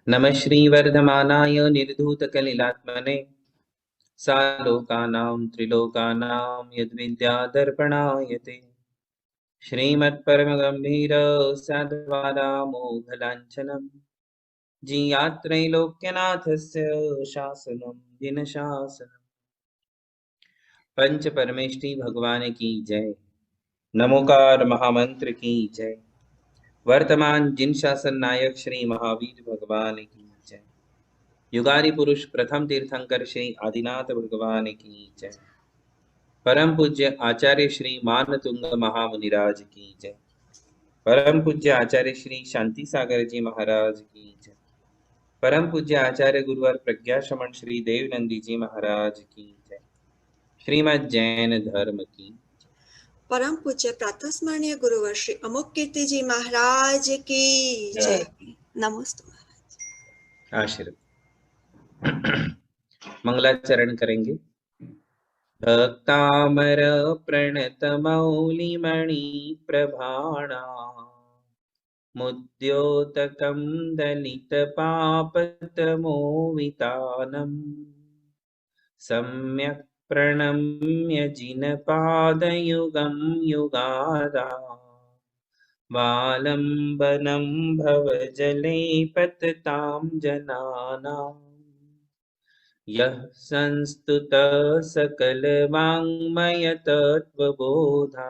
नमः श्रीवर्धमानाय निर्धूतकलिलात्मने सालोकानां त्रिलोकानां यद्विद्यादर्पणायते श्रीमत्परमगम्भीर साधुवादामोघलाञ्छनं जियात्रैलोक्यनाथस्य शासनं दिनशासनं। पंच परमेष्टि भगवान की जय। नमोकार महामंत्र की जय। वर्तमान जिन शासन नायक श्री महावीर भगवान की जय। युगादि पुरुष प्रथम तीर्थंकर श्री आदिनाथ भगवान की जय। परम पूज्य आचार्य श्री मानतुंग महामुनिराज की जय। परम पूज्य आचार्य श्री शांति सागर जी महाराज की जय। परम पूज्य आचार्य गुरुवर प्रज्ञा श्रमण श्री देवनंदी जी महाराज की जय। श्रीमद् जैन धर्म की। परम पूज्य प्रातस्मरणीय गुरुवर श्री अमोक कीर्ति जी महाराज की जय। नमस्ते महाराज। आशीर्वाद। मंगलाचरण करेंगे। भक्तामर प्रणतमौलिमणि प्रभाणा मुद्योतकं दलितपापतमोवितानम् सम्यक् प्रणम्य जिनपादयुगं युगादा वालम्बनं भवजले पततां जनानाम् यः संस्तुतः सकलवाङ्मयतत्त्वबोधा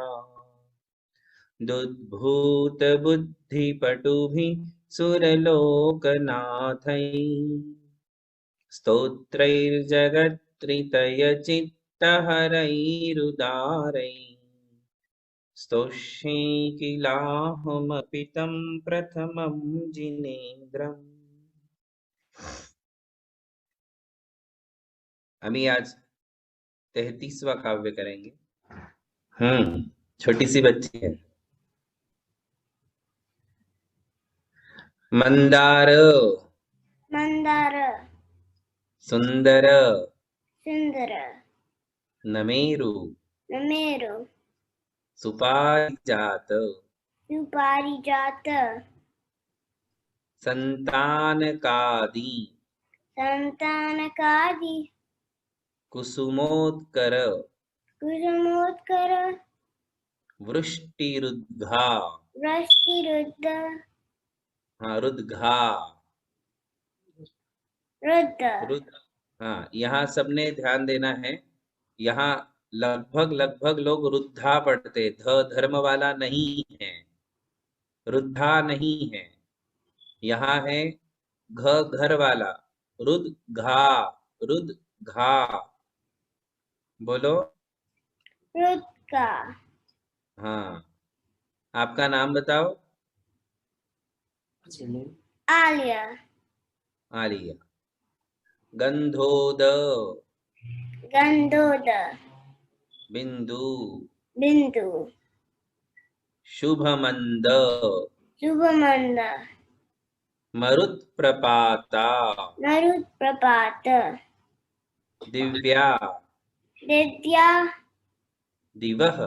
दुद्भूतबुद्धिपटुभिः सुरलोकनाथैः स्तोत्रैर्जगत्त्रितयचित्तहरैरुदारैः स्तोष्ये किलाहमपि तं प्रथमं जिनेन्द्रम्। अभी आज 33वां काव्य करेंगे। छोटी सी बच्ची है। मंदार मंदार सुंदर सुंदर नमेरु नमेरु सुपारिजात सुपारिजात संतानकादि संतानकादि कुसुमोत्कर कुसुमोत्कर वृष्टिरुद्घा वृष्टिरुद्ध रुद्घा रुद्ध। हाँ, यहाँ सबने ध्यान देना है। यहाँ लगभग लोग रुद्धा पढ़ते, ध धर्म वाला नहीं है, रुद्धा नहीं है। यहाँ है घ घर वाला, रुद्घा रुद्घा। बोलो रुद्घा। हाँ, आपका नाम बताओ। आलिया आलिया। गंधोद गंधोद बिंदु बिंदु शुभमंद शुभमंद मरुत प्रपाता मरुत प्रपात दिव्या दिव्या दिवः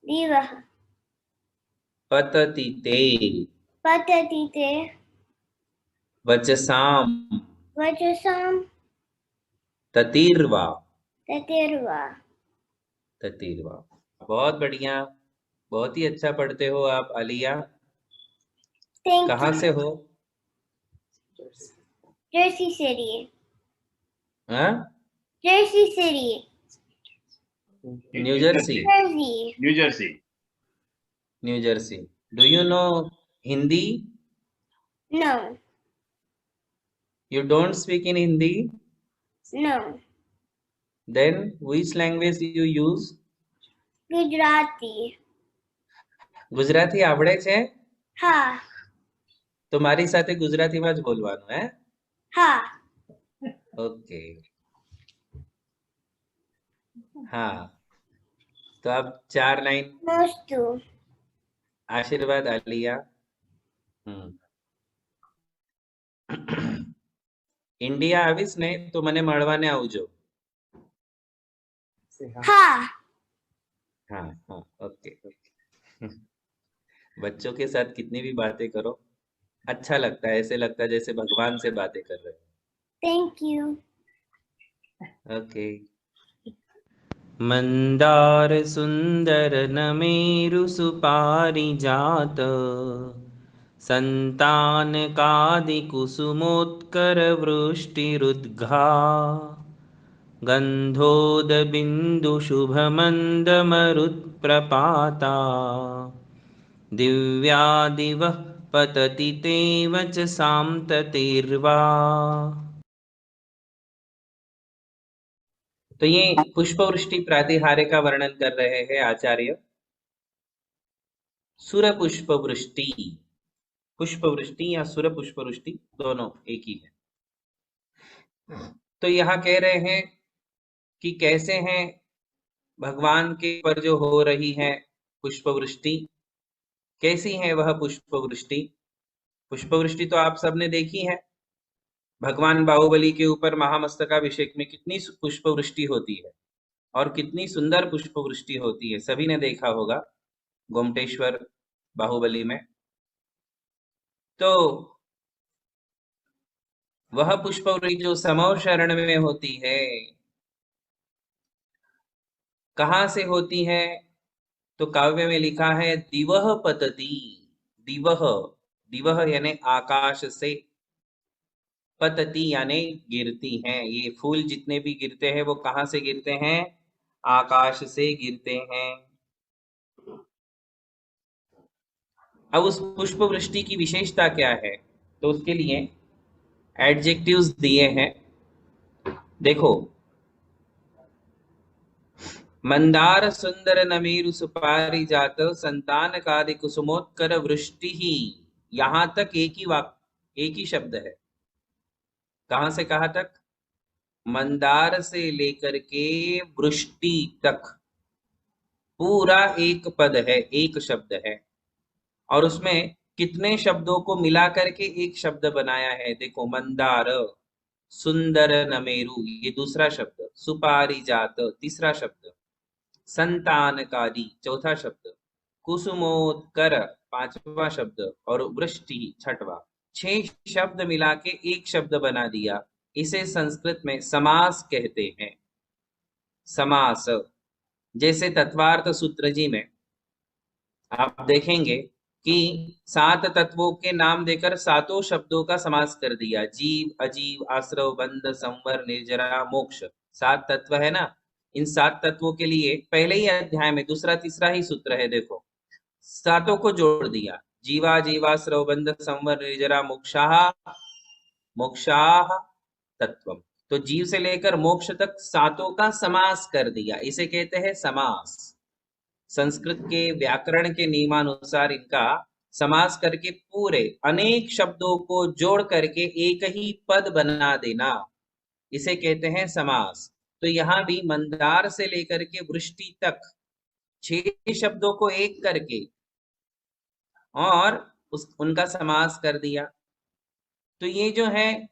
दिवः पतति ते पतति ते वचसाम वचसाम ततिर्वा ततिर्वा ततिर्वा। बहुत बढ़िया, बहुत ही अच्छा पढ़ते हो आप आलिया। कहाँ से हो? Jersey City. हाँ? Jersey City. New Jersey. New Jersey. New Jersey. Do you know Hindi? No. You don't speak in Hindi? No. Then which language you use? Gujarati. Gujarati આવડે છે? હા. તો મારી સાથે ગુજરાતીમાં જ બોલવાનું હે? હા. ओके हाँ, तो अब 4 लाइन Mostu. आशीर्वाद आलिया। इंडिया आवीस ने तो मने मळवाने आवजो। Ha. हाँ हाँ ओके ओके। बच्चों के साथ कितनी भी बातें करो अच्छा लगता है, ऐसे लगता है जैसे भगवान से बातें कर रहे Thank you. हो। ओके। मंदार सुंदर नमेरु सुपारिजात संतान कादि कुसुमोत्कर वृष्टिरुद्घा गंधोदबिंदु शुभमंदमरुत्प्रपाता दिव्यादिवः पतति तेव च साम्ततिर्वा। तो ये पुष्पवृष्टि प्रातिहार्य का वर्णन कर रहे हैं आचार्य। सुर पुष्पवृष्टि, पुष्पवृष्टि या सुर पुष्पवृष्टि दोनों एक ही है। तो यहाँ कह रहे हैं कि कैसे हैं भगवान के पर जो हो रही है पुष्पवृष्टि, कैसी है वह पुष्पवृष्टि। पुष्पवृष्टि तो आप सबने देखी है, भगवान बाहुबली के ऊपर महामस्तकाभिषेक में कितनी पुष्पवृष्टि होती है और कितनी सुंदर पुष्पवृष्टि होती है, सभी ने देखा होगा गोमटेश्वर बाहुबली में। तो वह पुष्पवृष्टि जो समौ शरण में होती है, कहां से होती है? तो काव्य में लिखा है दिवह पतति। दिवह, दिवह यानी आकाश से, पतति यानी गिरती हैं। ये फूल जितने भी गिरते हैं वो कहां से गिरते हैं? आकाश से गिरते हैं। अब उस पुष्पवृष्टि की विशेषता क्या है? तो उसके लिए एडजेक्टिव्स दिए हैं, देखो। मंदार सुंदर नमीरु सुपारिजात संतान कादि कुसुमोत्कर वृष्टि ही। यहां तक एक ही वाक्य, एक ही शब्द है। कहां से कहां तक? मंदार से लेकर के वृष्टि तक पूरा एक पद है, एक शब्द है। और उसमें कितने शब्दों को मिला करके एक शब्द बनाया है? देखो, मंदार, सुंदर नमेरु ये दूसरा शब्द, सुपारिजात तीसरा शब्द, संतानकारी चौथा शब्द, कुसुमोत्कर पांचवा शब्द और वृष्टि छठवा। 6 शब्द मिला के एक शब्द बना दिया। इसे संस्कृत में समास कहते हैं। समास। जैसे तत्वार्थ सूत्र जी में आप देखेंगे कि 7 तत्वों के नाम देकर 7 शब्दों का समास कर दिया। जीव, अजीव, आश्रव, बंध, संवर, निर्जरा, मोक्ष, 7 तत्व है ना। इन 7 तत्वों के लिए पहले ही अध्याय में दूसरा तीसरा ही सूत्र है, देखो 7 को जोड़ दिया। जीवा, जीवाश्रव, बंध, संवर, निर्जरा, मोक्षाः, मोक्षाः तत्वम। तो जीव से लेकर मोक्ष तक 7 का समास कर दिया, इसे कहते हैं समास। संस्कृत के व्याकरण के नियमानुसार इनका समास करके पूरे अनेक शब्दों को जोड़ करके एक ही पद बना देना, इसे कहते हैं समास। तो यहां भी मंदार से लेकर के वृष्टि तक 6 शब्दों को एक करके और उनका समास कर दिया। तो ये जो है,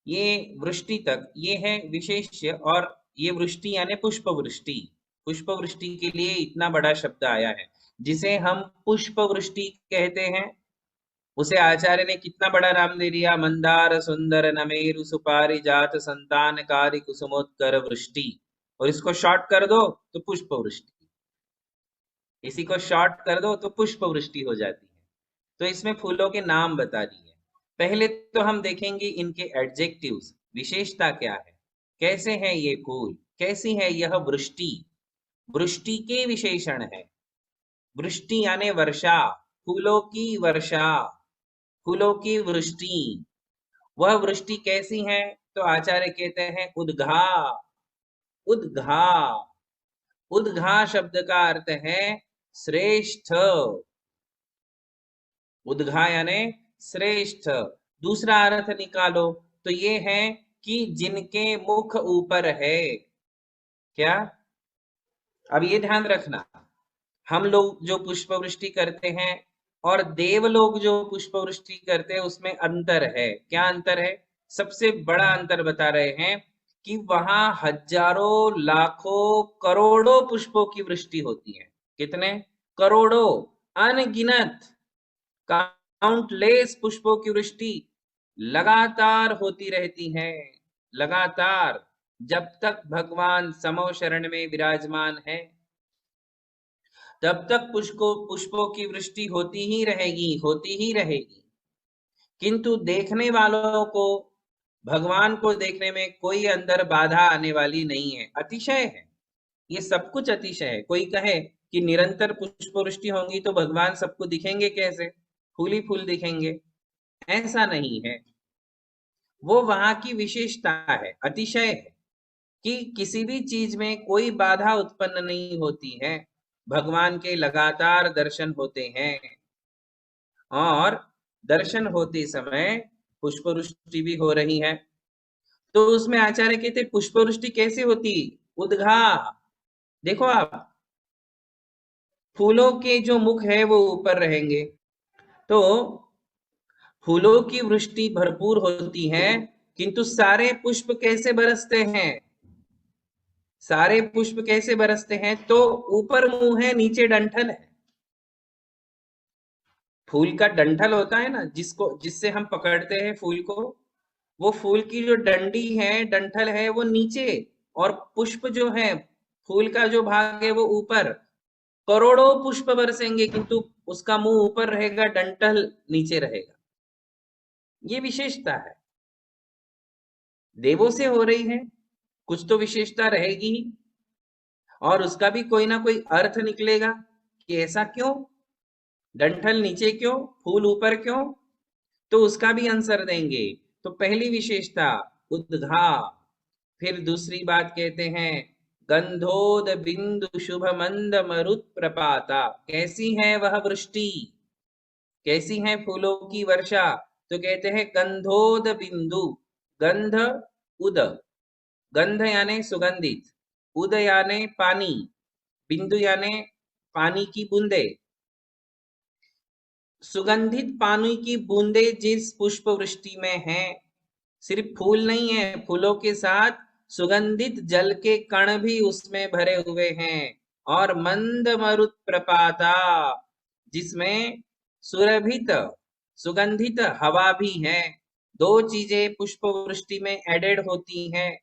ये वृष्टि तक ये है विशेष्य। और ये वृष्टि यानी पुष्पवृष्टि, पुष्पवृष्टि के लिए इतना बड़ा शब्द आया है, जिसे हम पुष्पवृष्टि कहते हैं। उसे आचार्य ने कितना बड़ा नाम दे दिया? मंदार सुंदर नमेरु सुपारिजात संतानकारी कुसुमोत्कर वृष्टि। और इसको शॉर्ट कर दो तो पुष्पवृष्टि, इसी को शॉर्ट कर दो तो पुष्पवृष्टि हो जाती है। तो इसमें फूलों के नाम बता दिए। पहले तो हम देखेंगे इनके एडजेक्टिव्स, विशेषता क्या है, कैसे है ये फूल, कैसी है यह वृष्टि। वृष्टि के विशेषण है। वृष्टि यानी वर्षा, फूलों की वर्षा, फूलों की वृष्टि। वह वृष्टि कैसी है? तो आचार्य कहते हैं उद्घा। उद्घा, उद्घा शब्द का अर्थ है श्रेष्ठ। उद्घा यानी श्रेष्ठ। दूसरा अर्थ निकालो तो ये है कि जिनके मुख ऊपर है। क्या? अब ये ध्यान रखना, हम लोग जो पुष्प वृष्टि करते हैं और देव लोग जो पुष्प वृष्टि करते हैं उसमें अंतर है। क्या अंतर है? सबसे बड़ा अंतर बता रहे हैं कि वहां हजारों लाखों करोड़ों पुष्पों की वृष्टि होती है। कितने? करोड़ों, अनगिनत, काउंटलेस पुष्पों की वृष्टि लगातार होती रहती है। लगातार, जब तक भगवान समो शरण में विराजमान है तब तक पुष्पों की वृष्टि होती ही रहेगी, होती ही रहेगी। किंतु देखने वालों को, भगवान को देखने में कोई अंदर बाधा आने वाली नहीं है। अतिशय है, ये सब कुछ अतिशय है। कोई कहे कि निरंतर पुष्प वृष्टि होंगी तो भगवान सबको दिखेंगे कैसे? फूल ही फूल दिखेंगे, ऐसा नहीं है। वो वहां की विशेषता है, अतिशय है कि किसी भी चीज में कोई बाधा उत्पन्न नहीं होती है। भगवान के लगातार दर्शन होते हैं और दर्शन होते समय पुष्पवृष्टि भी हो रही है। तो उसमें आचार्य कहते पुष्पवृष्टि कैसे होती? उद्घा। देखो आप, फूलों के जो मुख है वो ऊपर रहेंगे, तो फूलों की वृष्टि भरपूर होती है। किंतु सारे पुष्प कैसे बरसते हैं? सारे पुष्प कैसे बरसते हैं? तो ऊपर मुंह है, नीचे डंठल है। फूल का डंठल होता है ना, जिससे हम पकड़ते हैं फूल को, वो फूल की जो डंडी है, डंठल है, वो नीचे, और पुष्प जो है, फूल का जो भाग है वो ऊपर। करोड़ों पुष्प बरसेंगे किंतु उसका मुंह ऊपर रहेगा, डंठल नीचे रहेगा। ये विशेषता है। देवों से हो रही है, कुछ तो विशेषता रहेगी ही, और उसका भी कोई ना कोई अर्थ निकलेगा कि ऐसा क्यों, डंठल नीचे क्यों, फूल ऊपर क्यों, तो उसका भी आंसर देंगे। तो पहली विशेषता उद्घा। फिर दूसरी बात कहते हैं गंधोद बिंदु शुभ मंद मरुत प्रपाता। कैसी है वह वृष्टि, कैसी है फूलों की वर्षा? तो कहते हैं गंधोद बिंदु। गंध, उद, गंध यानी सुगंधित, उद यानी पानी, बिंदु यानी पानी की बूंदे। सुगंधित पानी की बूंदे जिस पुष्प वृष्टि में है, सिर्फ फूल नहीं है, फूलों के साथ सुगंधित जल के कण भी उसमें भरे हुए हैं। और मंद मरुत प्रपाता, जिसमें सुरभित सुगंधित हवा भी है। दो चीजें पुष्प वृष्टि में एडेड होती हैं।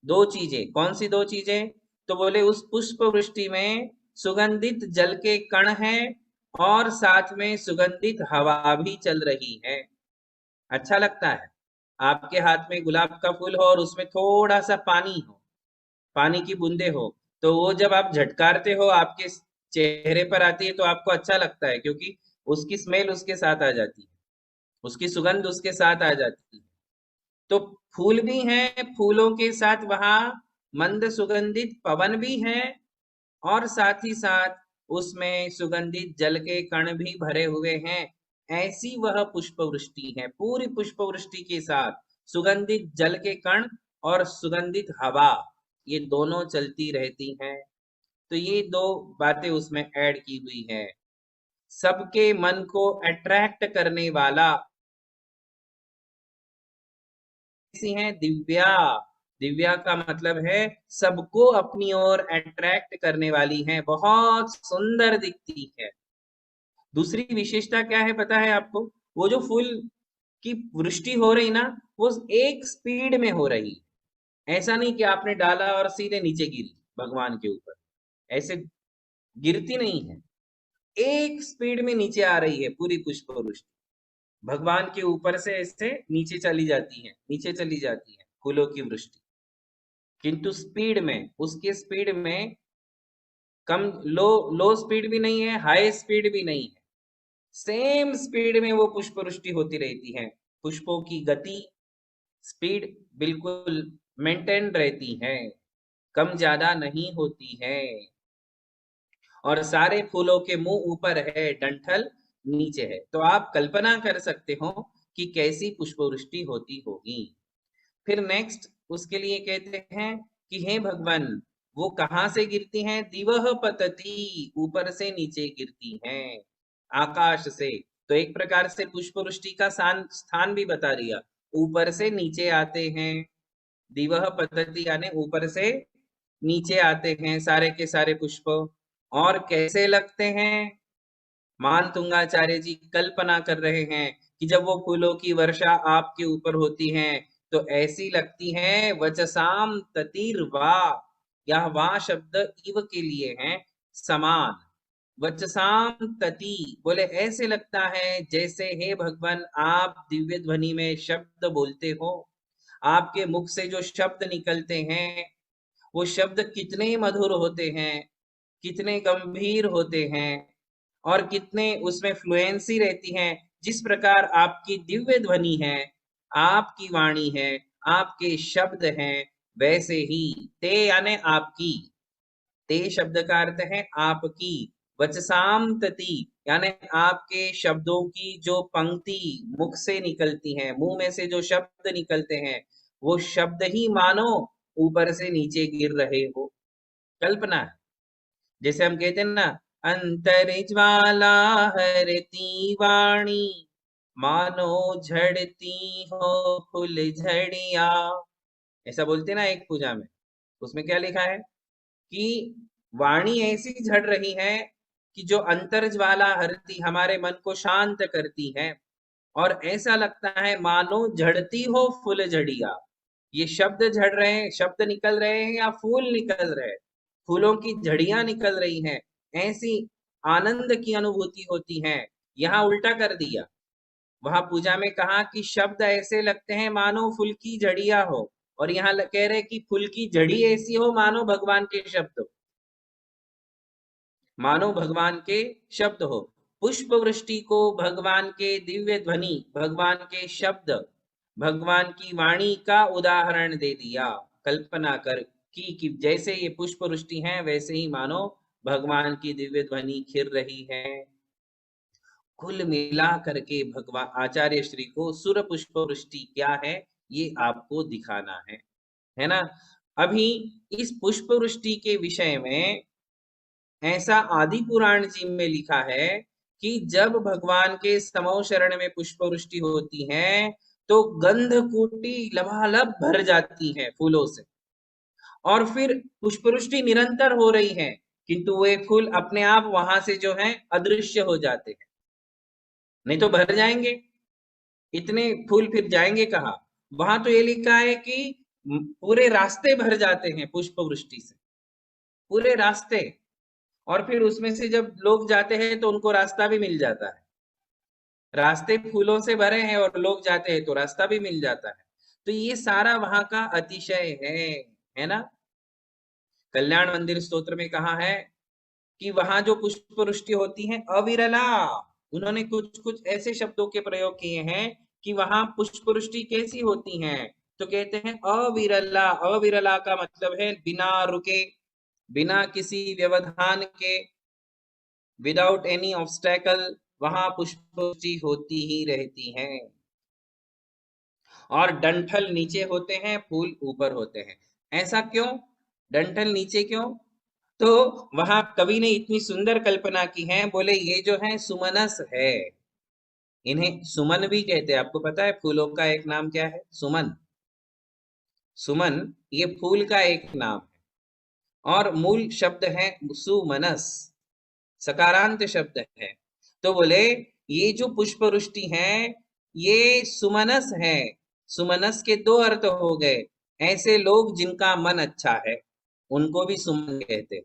दो चीजें, कौन सी दो चीजें? तो बोले उस पुष्प वृष्टि में सुगंधित जल के कण हैं और साथ में सुगंधित हवा भी चल रही है। अच्छा लगता है आपके हाथ में गुलाब का फूल हो और उसमें थोड़ा सा पानी हो, पानी की बूंदे हो, तो वो जब आप झटकारते हो आपके चेहरे पर आती है तो आपको अच्छा लगता है, क्योंकि उसकी स्मेल उसके साथ आ जाती है, उसकी सुगंध उसके साथ आ जाती है। तो फूल भी हैं, फूलों के साथ वहां मंद सुगंधित पवन भी है, और साथ ही साथ उसमें सुगंधित जल के कण भी भरे हुए हैं। ऐसी वह पुष्प वृष्टि है, पूरी पुष्प वृष्टि के साथ सुगंधित जल के कण और सुगंधित हवा, ये दोनों चलती रहती हैं। तो ये दो बातें उसमें ऐड की हुई है। सबके मन को अट्रैक्ट करने वाला। कैसी है? दिव्या। दिव्या का मतलब है सबको अपनी ओर अट्रैक्ट करने वाली है, बहुत सुंदर दिखती है। दूसरी विशेषता क्या है पता है आपको? वो जो फूल की वृष्टि हो रही ना, वो एक स्पीड में हो रही। ऐसा नहीं कि आपने डाला और सीधे नीचे गिरी भगवान के ऊपर, ऐसे गिरती नहीं है। एक स्पीड में नीचे आ रही है पूरी पुष्प वृष्टि, भगवान के ऊपर से ऐसे नीचे चली जाती है, नीचे चली जाती है फूलों की वृष्टि। किंतु स्पीड में, उसके स्पीड में कम, लो स्पीड भी नहीं है, हाई स्पीड भी नहीं है, सेम स्पीड में वो पुष्प वृष्टि होती रहती है। पुष्पों की गति, स्पीड बिल्कुल मेंटेन रहती है, कम ज्यादा नहीं होती है। और सारे फूलों के मुंह ऊपर है डंठल, नीचे है। तो आप कल्पना कर सकते हो कि कैसी पुष्पवृष्टि होती होगी। फिर नेक्स्ट उसके लिए कहते हैं कि हे भगवान, वो कहाँ से गिरती हैं? दिवह पतती, ऊपर से नीचे गिरती हैं, आकाश से। तो एक प्रकार से पुष्पवृष्टि का स्थान भी बता दिया, ऊपर से नीचे आते हैं। दिवह पतती यानी ऊपर से नीचे आते हैं सारे के सारे पुष्प। और कैसे लगते हैं? मान तुंगाचार्य जी कल्पना कर रहे हैं कि जब वो फूलों की वर्षा आपके ऊपर होती है तो ऐसी लगती है। वचसाम ततिर वा, यह वा शब्द इव के लिए है, समान। वचसाम तति बोले ऐसे लगता है जैसे हे भगवान आप दिव्य ध्वनि में शब्द बोलते हो, आपके मुख से जो शब्द निकलते हैं वो शब्द कितने मधुर होते हैं, कितने गंभीर होते हैं, और कितने उसमें फ्लुएंसी रहती है। जिस प्रकार आपकी दिव्य ध्वनि है, आपकी वाणी है, आपके शब्द हैं, वैसे ही ते यानी आपकी, ते शब्द का अर्थ है आपकी, वचसाम तति यानी आपके शब्दों की जो पंक्ति मुख से निकलती है, मुंह में से जो शब्द निकलते हैं, वो शब्द ही मानो ऊपर से नीचे गिर रहे हो। कल्पना है। जैसे हम कहते हैं ना, अंतर ज्वाला हरती वाणी, मानो झड़ती हो फूल झड़िया। ऐसा बोलते हैं ना एक पूजा में। उसमें क्या लिखा है कि वाणी ऐसी झड़ रही है कि जो अंतर ज्वाला हरती, हमारे मन को शांत करती है, और ऐसा लगता है मानो झड़ती हो फूल झड़िया। ये शब्द झड़ रहे हैं, शब्द निकल रहे हैं या फूल निकल रहे हैं, फूलों की झड़ियां निकल रही हैं, ऐसी आनंद की अनुभूति होती है। यहाँ उल्टा कर दिया, वहां पूजा में कहा कि शब्द ऐसे लगते हैं मानो फूल की झड़िया हो, और यहाँ कह रहे कि फूल की झड़ी ऐसी हो मानो भगवान के शब्द हो, मानो भगवान के शब्द हो। पुष्प वृष्टि को भगवान के दिव्य ध्वनि, भगवान के शब्द, भगवान की वाणी का उदाहरण दे दिया। कल्पना कर कि जैसे ये पुष्प वृष्टि है वैसे ही मानो भगवान की दिव्य ध्वनि खिर रही है। कुल मिला करके भगवान आचार्य श्री को सुर पुष्प वृष्टि क्या है ये आपको दिखाना है ना। अभी इस पुष्प वृष्टि के विषय में ऐसा आदि पुराण जी में लिखा है कि जब भगवान के समो शरण में पुष्प वृष्टि होती है तो गंधकूटी लबालब भर जाती है फूलों से, और फिर पुष्पवृष्टि निरंतर हो रही है, किंतु वे फूल अपने आप वहां से जो है अदृश्य हो जाते हैं। नहीं तो भर जाएंगे, इतने फूल फिर जाएंगे कहाँ? वहां तो ये लिखा है कि पूरे रास्ते भर जाते हैं पुष्प वृष्टि से, पूरे रास्ते। और फिर उसमें से जब लोग जाते हैं तो उनको रास्ता भी मिल जाता है, रास्ते फूलों से भरे हैं और लोग जाते हैं तो रास्ता भी मिल जाता है। तो ये सारा वहां का अतिशय है ना। कल्याण मंदिर स्तोत्र में कहा है कि वहां जो पुष्प वृष्टि होती है अविरला, उन्होंने कुछ कुछ ऐसे शब्दों के प्रयोग किए हैं कि वहां पुष्प वृष्टि कैसी होती है, तो कहते हैं अविरला। अविरला का मतलब है बिना रुके, बिना किसी व्यवधान के, विदाउट एनी ऑब्स्टेकल वहां पुष्पवृष्टि होती ही रहती है। और डंठल नीचे होते हैं, फूल ऊपर होते हैं। ऐसा क्यों? डंठल नीचे क्यों? तो वहां कवि ने इतनी सुंदर कल्पना की है, बोले ये जो है सुमनस है, इन्हें सुमन भी कहते हैं। आपको पता है फूलों का एक नाम क्या है? सुमन। सुमन ये फूल का एक नाम है, और मूल शब्द है सुमनस, सकारांत शब्द है। तो बोले ये जो पुष्प वृष्टि है ये सुमनस है। सुमनस के दो अर्थ हो गए, ऐसे लोग जिनका मन अच्छा है उनको भी सुमन कहते हैं,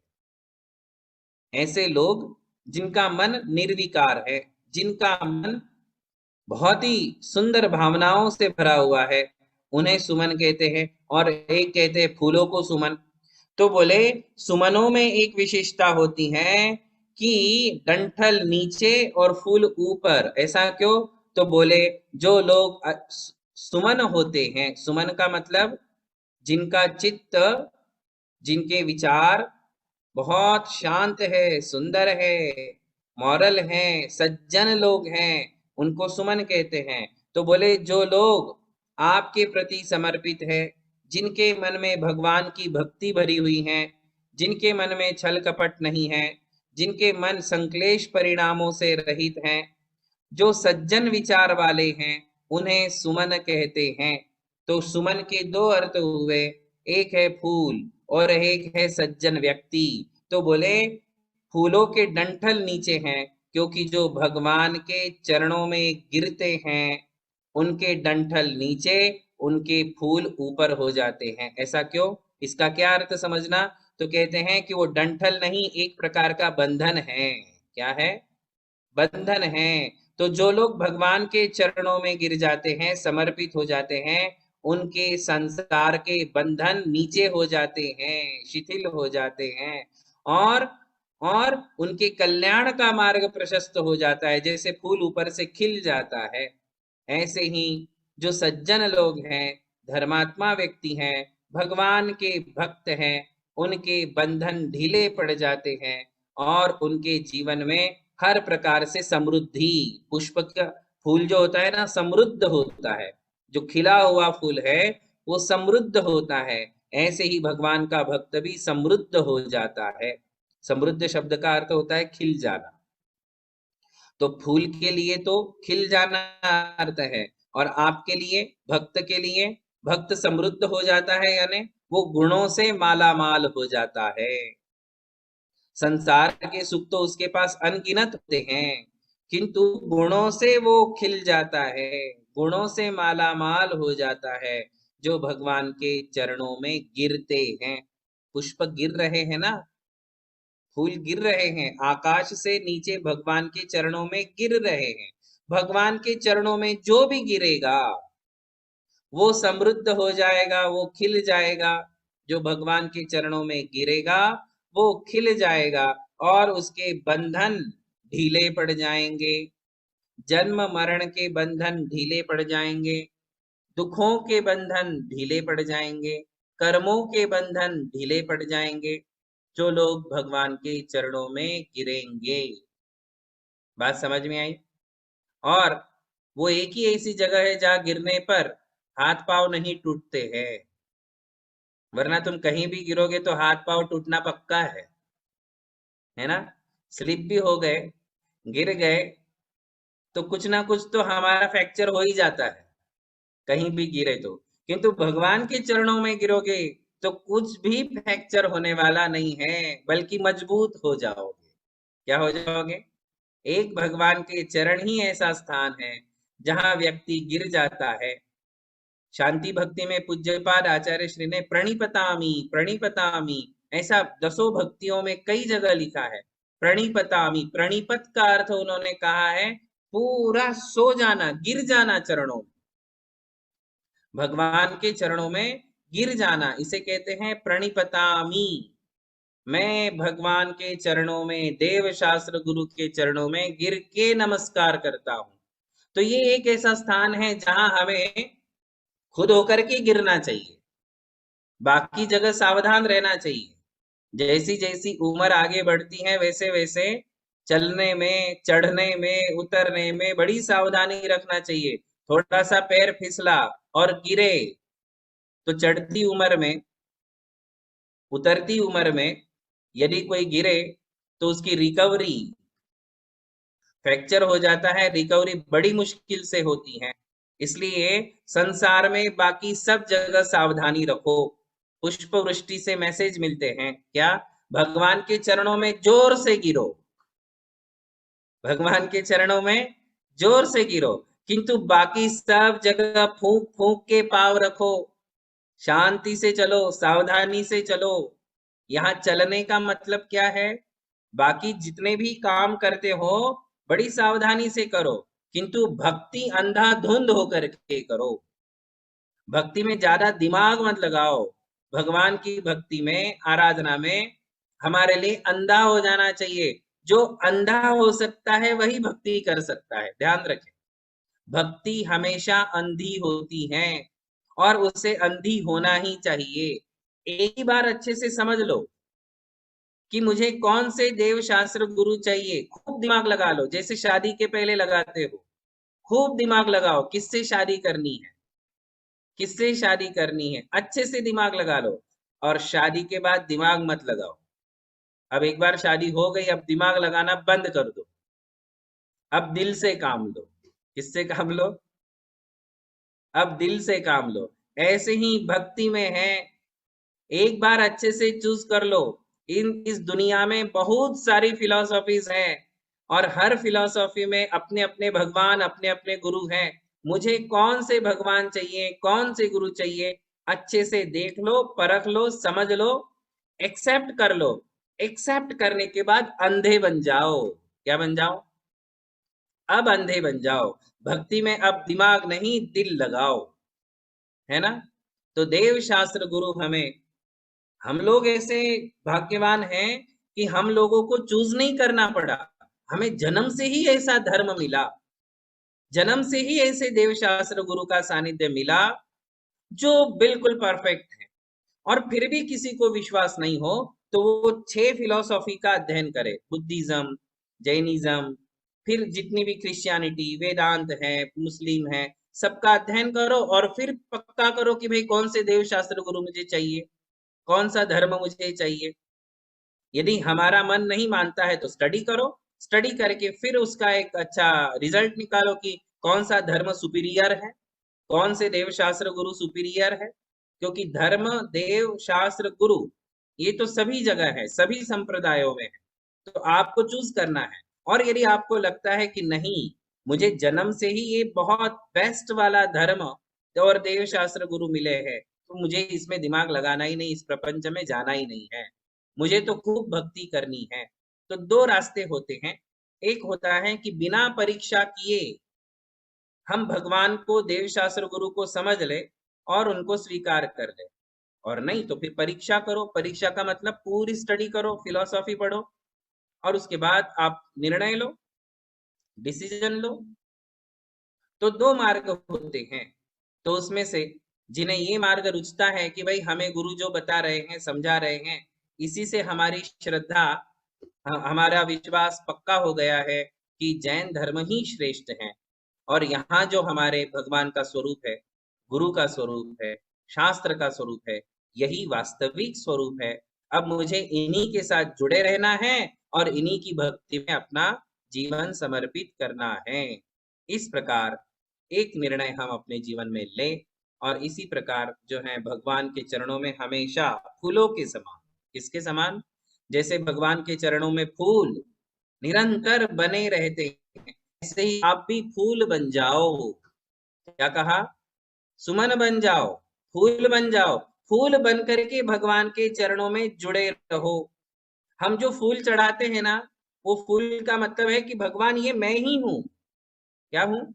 ऐसे लोग जिनका मन निर्विकार है, जिनका मन बहुत ही सुंदर भावनाओं से भरा हुआ है, उन्हें सुमन कहते हैं। और एक कहते हैं फूलों को सुमन। तो बोले सुमनों में एक विशेषता होती है कि डंठल नीचे और फूल ऊपर। ऐसा क्यों? तो बोले जो लोग सुमन होते हैं, सुमन का मतलब जिनका चित्त, जिनके विचार बहुत शांत है, सुंदर है, मॉरल हैं, सज्जन लोग हैं, उनको सुमन कहते हैं। तो बोले जो लोग आपके प्रति समर्पित है, जिनके मन में भगवान की भक्ति भरी हुई है, जिनके मन में छल कपट नहीं है, जिनके मन संक्लेश परिणामों से रहित हैं, जो सज्जन विचार वाले हैं, उन्हें सुमन कहते हैं। तो सुमन के दो अर्थ हुए, एक है फूल और एक है सज्जन व्यक्ति। तो बोले फूलों के डंठल नीचे हैं, क्योंकि जो भगवान के चरणों में गिरते हैं उनके डंठल नीचे, उनके फूल ऊपर हो जाते हैं। ऐसा क्यों? इसका क्या अर्थ समझना? तो कहते हैं कि वो डंठल नहीं, एक प्रकार का बंधन है। क्या है? बंधन है। तो जो लोग भगवान के चरणों में गिर जाते हैं, समर्पित हो जाते हैं, उनके संसार के बंधन नीचे हो जाते हैं, शिथिल हो जाते हैं, और और उनके कल्याण का मार्ग प्रशस्त हो जाता है। जैसे फूल ऊपर से खिल जाता है, ऐसे ही जो सज्जन लोग हैं, धर्मात्मा व्यक्ति हैं, भगवान के भक्त हैं, उनके बंधन ढीले पड़ जाते हैं और उनके जीवन में हर प्रकार से समृद्धि, पुष्प का फूल जो होता है ना, समृद्ध होता है। जो खिला हुआ फूल है वो समृद्ध होता है। ऐसे ही भगवान का भक्त भी समृद्ध हो जाता है। समृद्ध शब्द का अर्थ होता है खिल जाना। तो फूल के लिए तो खिल जाना अर्थ है, और आपके लिए, भक्त के लिए, भक्त समृद्ध हो जाता है, यानी वो गुणों से माला माल हो जाता है। संसार के सुख तो उसके पास अनगिनत होते हैं, किंतु गुणों से वो खिल जाता है, गुणों से माला माल हो जाता है जो भगवान के चरणों में गिरते हैं। पुष्प गिर रहे हैं ना, फूल गिर रहे हैं, आकाश से नीचे भगवान के चरणों में गिर रहे हैं। भगवान के चरणों में जो भी गिरेगा वो समृद्ध हो जाएगा, वो खिल जाएगा। जो भगवान के चरणों में गिरेगा वो खिल जाएगा और उसके बंधन ढीले पड़ जाएंगे, जन्म मरण के बंधन ढीले पड़ जाएंगे, दुखों के बंधन ढीले पड़ जाएंगे, कर्मों के बंधन ढीले पड़ जाएंगे, जो लोग भगवान के चरणों में गिरेंगे। बात समझ में आई? और वो एक ही ऐसी जगह है जहां गिरने पर हाथ पांव नहीं टूटते हैं, वरना तुम कहीं भी गिरोगे तो हाथ पांव टूटना पक्का है ना? स्लिप भी हो गए, गिर गए, तो कुछ ना कुछ तो हमारा फ्रैक्चर हो ही जाता है, कहीं भी गिरे तो। किंतु भगवान के चरणों में गिरोगे तो कुछ भी फ्रैक्चर होने वाला नहीं है, बल्कि मजबूत हो जाओगे। क्या हो जाओगे? एक भगवान के चरण ही ऐसा स्थान है जहां व्यक्ति गिर जाता है। शांति भक्ति में पूज्यपाद आचार्य श्री ने प्रणिपतामी प्रणिपतामी, ऐसा दसों भक्तियों में कई जगह लिखा है। प्रणिपतामी, प्रणिपत का अर्थ उन्होंने कहा है पूरा सो जाना, गिर जाना चरणों में, भगवान के चरणों में गिर जाना, इसे कहते हैं प्रणिपतामी। मैं भगवान के चरणों में, देव शास्त्र गुरु के चरणों में गिर के नमस्कार करता हूं। तो ये एक ऐसा स्थान है जहां हमें खुद होकर के गिरना चाहिए, बाकी जगह सावधान रहना चाहिए। जैसी जैसी उम्र आगे बढ़ती है वैसे वैसे चलने में, चढ़ने में, उतरने में बड़ी सावधानी रखना चाहिए। थोड़ा सा पैर फिसला और गिरे तो चढ़ती उम्र में, उतरती उम्र में यदि कोई गिरे तो उसकी रिकवरी, फ्रैक्चर हो जाता है, रिकवरी बड़ी मुश्किल से होती है। इसलिए संसार में बाकी सब जगह सावधानी रखो। पुष्प वृष्टि से मैसेज मिलते हैं क्या? भगवान के चरणों में जोर से गिरो, भगवान के चरणों में जोर से गिरो, किंतु बाकी सब जगह फूंक फूंक के पांव रखो, शांति से चलो, सावधानी से चलो। यहाँ चलने का मतलब क्या है? बाकी जितने भी काम करते हो बड़ी सावधानी से करो, किंतु भक्ति अंधाधुंध होकर के करो। भक्ति में ज्यादा दिमाग मत लगाओ। भगवान की भक्ति में, आराधना में हमारे लिए अंधा हो जाना चाहिए। जो अंधा हो सकता है वही भक्ति कर सकता है, ध्यान रखें। भक्ति हमेशा अंधी होती है और उसे अंधी होना ही चाहिए। एक ही बार अच्छे से समझ लो कि मुझे कौन से देव शास्त्र गुरु चाहिए। खूब दिमाग लगा लो, जैसे शादी के पहले लगाते हो। खूब दिमाग लगाओ, किससे शादी करनी है, किससे शादी करनी है, अच्छे से दिमाग लगा लो। और शादी के बाद दिमाग मत लगाओ। अब एक बार शादी हो गई, अब दिमाग लगाना बंद कर दो। अब दिल से काम लो। किससे काम लो? अब दिल से काम लो। ऐसे ही भक्ति में है, एक बार अच्छे से चूज कर लो। इस दुनिया में बहुत सारी फिलॉसफीज हैं और हर फिलॉसफी में अपने अपने भगवान, अपने अपने गुरु हैं। मुझे कौन से भगवान चाहिए, कौन से गुरु चाहिए, अच्छे से देख लो, परख लो, समझ लो, एक्सेप्ट कर लो। एक्सेप्ट करने के बाद अंधे बन जाओ। क्या बन जाओ? अब अंधे बन जाओ। भक्ति में अब दिमाग नहीं, दिल लगाओ, है ना। तो देव शास्त्र गुरु हमें, हम लोग ऐसे भाग्यवान हैं कि हम लोगों को चूज नहीं करना पड़ा। हमें जन्म से ही ऐसा धर्म मिला, जन्म से ही ऐसे देवशास्त्र गुरु का सानिध्य मिला जो बिल्कुल परफेक्ट है। और फिर भी किसी को विश्वास नहीं हो तो वो 6 फिलॉसफी का अध्ययन करे, बुद्धिज्म, जैनिज्म, फिर जितनी भी क्रिश्चियनिटी, वेदांत है, मुस्लिम है, सबका अध्ययन करो और फिर पक्का करो कि भाई कौन से देवशास्त्र गुरु मुझे चाहिए, कौन सा धर्म मुझे चाहिए। यदि हमारा मन नहीं मानता है तो स्टडी करो, स्टडी करके फिर उसका एक अच्छा रिजल्ट निकालो कि कौन सा धर्म सुपीरियर है, कौन से देव शास्त्र गुरु सुपीरियर है। क्योंकि धर्म, देव, शास्त्र, गुरु ये तो सभी जगह है, सभी संप्रदायों में है। तो आपको चूज करना है। और यदि आपको लगता है कि नहीं, मुझे जन्म से ही ये बहुत बेस्ट वाला धर्म और देव शास्त्र गुरु मिले हैं, तो मुझे इसमें दिमाग लगाना ही नहीं, इस प्रपंच में जाना ही नहीं है, मुझे तो खूब भक्ति करनी है। तो 2 रास्ते होते हैं। एक होता है कि बिना परीक्षा किए हम भगवान को, देव शास्त्र गुरु को समझ ले और उनको स्वीकार कर ले। और नहीं तो फिर परीक्षा करो। परीक्षा का मतलब पूरी स्टडी करो, फिलॉसफी पढ़ो और उसके बाद आप निर्णय लो, डिसीजन लो। तो 2 मार्ग होते हैं। तो उसमें से जिन्हें ये मार्ग रुचता है कि भाई हमें गुरु जो बता रहे हैं, समझा रहे हैं, इसी से हमारी श्रद्धा, हमारा विश्वास पक्का हो गया है कि जैन धर्म ही श्रेष्ठ है और यहाँ जो हमारे भगवान का स्वरूप है, गुरु का स्वरूप है, शास्त्र का स्वरूप है, यही वास्तविक स्वरूप है। अब मुझे इन्हीं के साथ जुड़े रहना है और इन्हीं की भक्ति में अपना जीवन समर्पित करना है। इस प्रकार एक निर्णय हम अपने जीवन में लें और इसी प्रकार जो है भगवान के चरणों में हमेशा फूलों के समान, किसके समान? जैसे भगवान के चरणों में फूल निरंतर बने रहते हैं, ऐसे ही आप भी फूल बन जाओ। क्या कहा? सुमन बन जाओ, फूल बन जाओ। फूल बन करके भगवान के चरणों में जुड़े रहो। हम जो फूल चढ़ाते हैं ना, वो फूल का मतलब है कि भगवान ये मैं ही हूँ। क्या हूँ?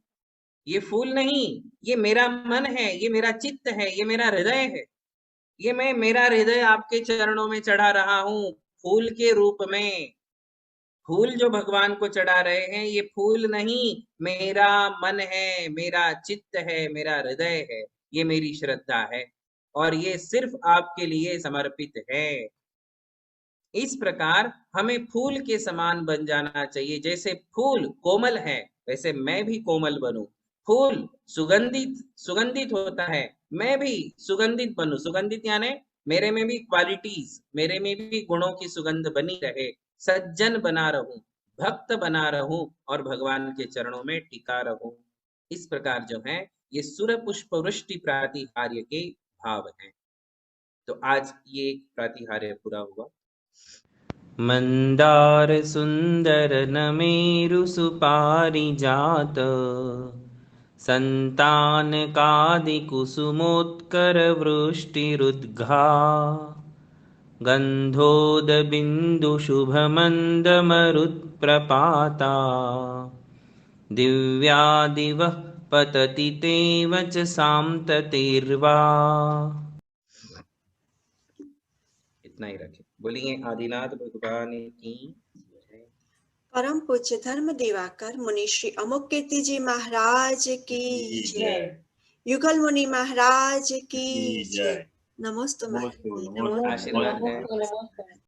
ये फूल नहीं, ये मेरा मन है, ये मेरा चित्त है, ये मेरा हृदय है। ये मैं, मेरा हृदय आपके चरणों में चढ़ा रहा हूँ फूल के रूप में। फूल जो भगवान को चढ़ा रहे हैं, ये फूल नहीं, मेरा मन है, मेरा चित्त है, मेरा हृदय है, ये मेरी श्रद्धा है और ये सिर्फ आपके लिए समर्पित है। इस प्रकार हमें फूल के समान बन जाना चाहिए। जैसे फूल कोमल है, वैसे मैं भी कोमल बनूं। फूल सुगंधित सुगंधित होता है, मैं भी सुगंधित बनूं। सुगंधित यानी मेरे में भी क्वालिटीज, मेरे में भी गुणों की सुगंध बनी रहे, सज्जन बना रहूं, भक्त बना रहूं और भगवान के चरणों में टिका रहूं। इस प्रकार जो है ये सुर पुष्प वृष्टि प्रातिहार्य के भाव हैं। तो आज ये प्रातिहार्य पूरा हुआ। मंदार सुंदर नमेरु सुपारिजात, संतान कादि कुसुमोत्कर वृष्टिरुद्घा, गंधोद बिंदु शुभ मंद मरुत्प्रपाता, दिव्यादिवः पतति तेवच साम्ततिर्वा। इतना ही रखें। बोलिए आदिनाथ भगवान की जय। परम पूज्य धर्म दिवाकर मुनि श्री अमोक कीर्ति जी महाराज की जय। युगल मुनि महाराज की जय। नमोस्तु महाराज। आशीर्वाद है।